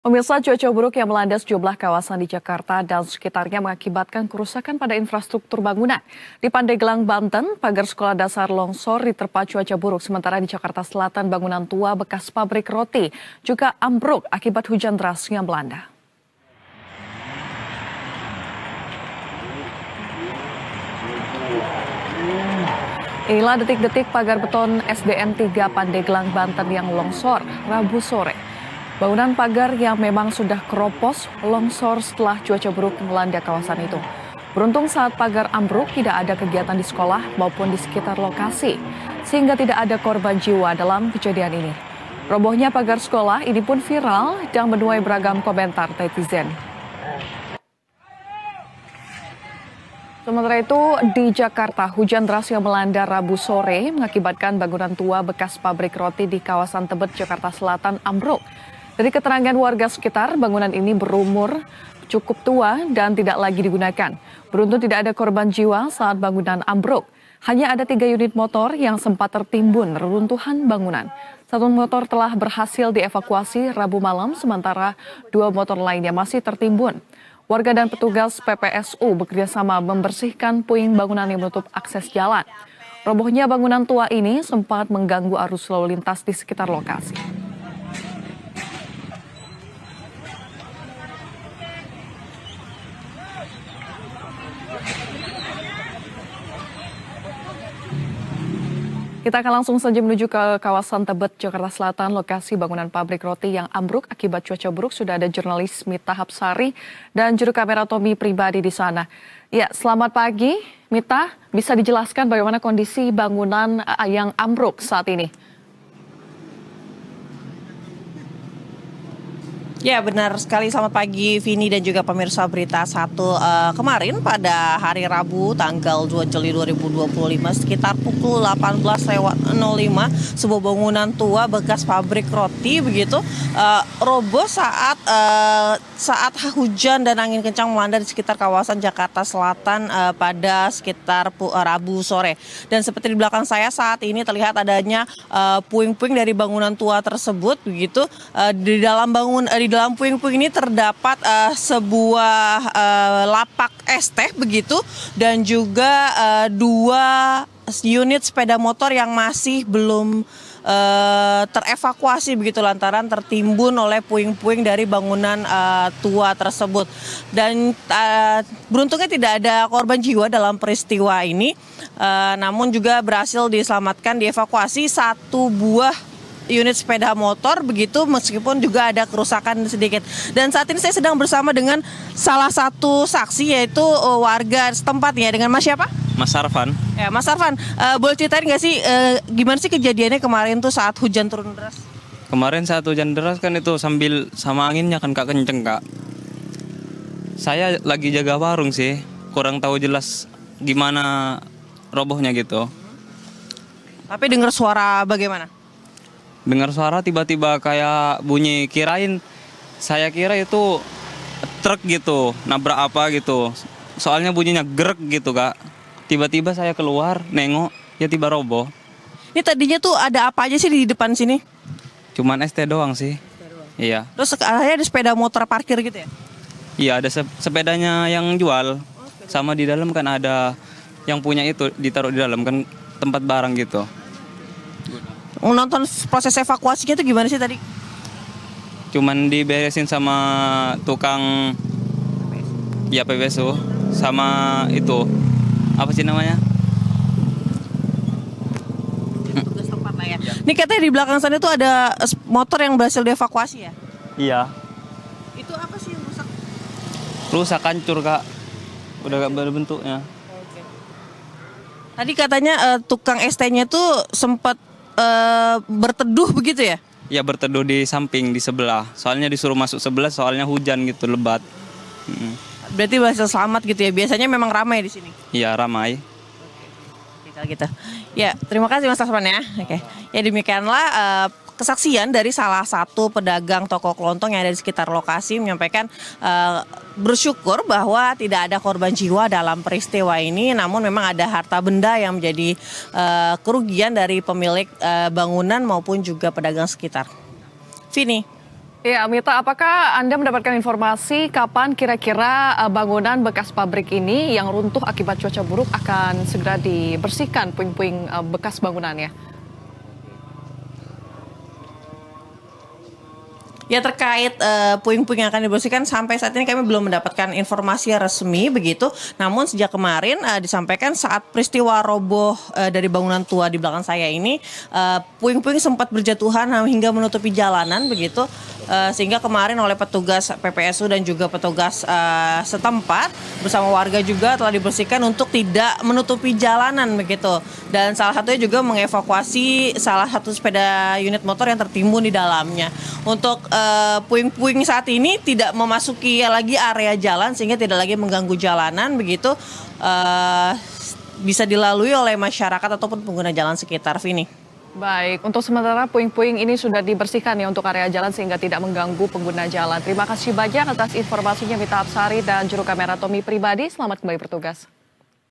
Pemirsa, cuaca buruk yang melanda sejumlah kawasan di Jakarta dan sekitarnya mengakibatkan kerusakan pada infrastruktur bangunan. Di Pandeglang, Banten, pagar sekolah dasar longsor diterpa cuaca buruk, sementara di Jakarta Selatan bangunan tua bekas pabrik roti juga ambruk akibat hujan deras yang melanda. Inilah detik-detik pagar beton SDN 3 Pandeglang, Banten yang longsor Rabu sore. Bangunan pagar yang memang sudah keropos longsor setelah cuaca buruk melanda kawasan itu. Beruntung saat pagar ambruk tidak ada kegiatan di sekolah maupun di sekitar lokasi, sehingga tidak ada korban jiwa dalam kejadian ini. Robohnya pagar sekolah ini pun viral dan menuai beragam komentar netizen. Sementara itu, di Jakarta, hujan deras yang melanda Rabu sore mengakibatkan bangunan tua bekas pabrik roti di kawasan Tebet, Jakarta Selatan ambruk. Dari keterangan warga sekitar, bangunan ini berumur cukup tua dan tidak lagi digunakan. Beruntung tidak ada korban jiwa saat bangunan ambruk. Hanya ada 3 unit motor yang sempat tertimbun reruntuhan bangunan. 1 motor telah berhasil dievakuasi Rabu malam, sementara 2 motor lainnya masih tertimbun. Warga dan petugas PPSU bekerjasama membersihkan puing bangunan yang menutup akses jalan. Robohnya bangunan tua ini sempat mengganggu arus lalu lintas di sekitar lokasi. Kita akan langsung saja menuju ke kawasan Tebet, Jakarta Selatan, lokasi bangunan pabrik roti yang ambruk akibat cuaca buruk. Sudah ada jurnalis Mita Hapsari dan juru kamera Tommy Pribadi di sana. Ya, selamat pagi, Mita. Bisa dijelaskan bagaimana kondisi bangunan yang ambruk saat ini? Ya, benar sekali. Selamat pagi Vini dan juga pemirsa Berita 1. Kemarin pada hari Rabu tanggal 2 Juli 2025 sekitar pukul 18.05 sebuah bangunan tua bekas pabrik roti begitu roboh saat hujan dan angin kencang melanda di sekitar kawasan Jakarta Selatan pada sekitar Rabu sore. Dan seperti di belakang saya saat ini terlihat adanya puing-puing dari bangunan tua tersebut begitu. Di dalam puing-puing ini terdapat sebuah lapak es teh begitu dan juga 2 unit sepeda motor yang masih belum terevakuasi begitu lantaran tertimbun oleh puing-puing dari bangunan tua tersebut. Dan beruntungnya tidak ada korban jiwa dalam peristiwa ini, namun juga berhasil diselamatkan, dievakuasi 1 buah unit sepeda motor begitu, meskipun juga ada kerusakan sedikit. Dan saat ini saya sedang bersama dengan salah satu saksi, yaitu warga setempat ya, dengan Mas siapa? Mas Sarvan. Ya, Mas Sarvan, boleh ceritain nggak sih gimana sih kejadiannya kemarin tuh saat hujan turun deras? Kemarin saat hujan deras kan itu sambil sama anginnya kan Kak, kenceng Kak. Saya lagi jaga warung sih, kurang tahu jelas gimana robohnya gitu. Tapi dengar suara bagaimana? Dengar suara tiba-tiba kayak bunyi, saya kira itu truk gitu, nabrak apa gitu. Soalnya bunyinya grek gitu Kak. Tiba-tiba saya keluar, nengok, ya tiba roboh. Ini tadinya tuh ada apa aja sih di depan sini? Cuman ST doang sih. Iya. Terus akhirnya ada sepeda motor parkir gitu ya? Iya, ada sepedanya yang jual. Sama di dalam kan ada yang punya itu ditaruh di dalam kan tempat barang gitu. Nonton proses evakuasinya itu gimana sih tadi? Cuman diberesin sama tukang ya PPSU sama itu apa sih namanya? Tugas tempat lah ya. Ini katanya di belakang sana itu ada motor yang berhasil dievakuasi ya? Iya. Itu apa sih yang rusak? Rusak, hancur Kak. Udah gak berbentuknya. Oke. Tadi katanya tukang ST-nya tuh sempat berteduh begitu ya? Ya berteduh di samping, di sebelah. Soalnya disuruh masuk sebelah, soalnya hujan gitu, lebat. Berarti berhasil selamat gitu ya? Biasanya memang ramai di sini? Iya, ramai. Oke, kalau gitu. Ya, terima kasih Mas Tasman ya. Oke. Ya, demikianlah kesaksian dari salah satu pedagang toko kelontong yang ada di sekitar lokasi menyampaikan bersyukur bahwa tidak ada korban jiwa dalam peristiwa ini, namun memang ada harta benda yang menjadi kerugian dari pemilik bangunan maupun juga pedagang sekitar. Vini. Ya, Mita, apakah Anda mendapatkan informasi kapan kira-kira bangunan bekas pabrik ini yang runtuh akibat cuaca buruk akan segera dibersihkan puing-puing bekas bangunannya? Ya, terkait puing-puing yang akan dibersihkan sampai saat ini kami belum mendapatkan informasi resmi begitu. Namun sejak kemarin disampaikan saat peristiwa roboh dari bangunan tua di belakang saya ini, puing-puing sempat berjatuhan hingga menutupi jalanan begitu. Sehingga kemarin oleh petugas PPSU dan juga petugas setempat bersama warga juga telah dibersihkan untuk tidak menutupi jalanan begitu. Dan salah satunya juga mengevakuasi salah satu sepeda unit motor yang tertimbun di dalamnya. Untuk puing-puing saat ini tidak memasuki lagi area jalan sehingga tidak lagi mengganggu jalanan begitu, bisa dilalui oleh masyarakat ataupun pengguna jalan sekitar, Vini. Baik, untuk sementara puing-puing ini sudah dibersihkan ya untuk area jalan sehingga tidak mengganggu pengguna jalan. Terima kasih banyak atas informasinya Mita Apsari dan juru kamera Tommy Pribadi. Selamat kembali bertugas.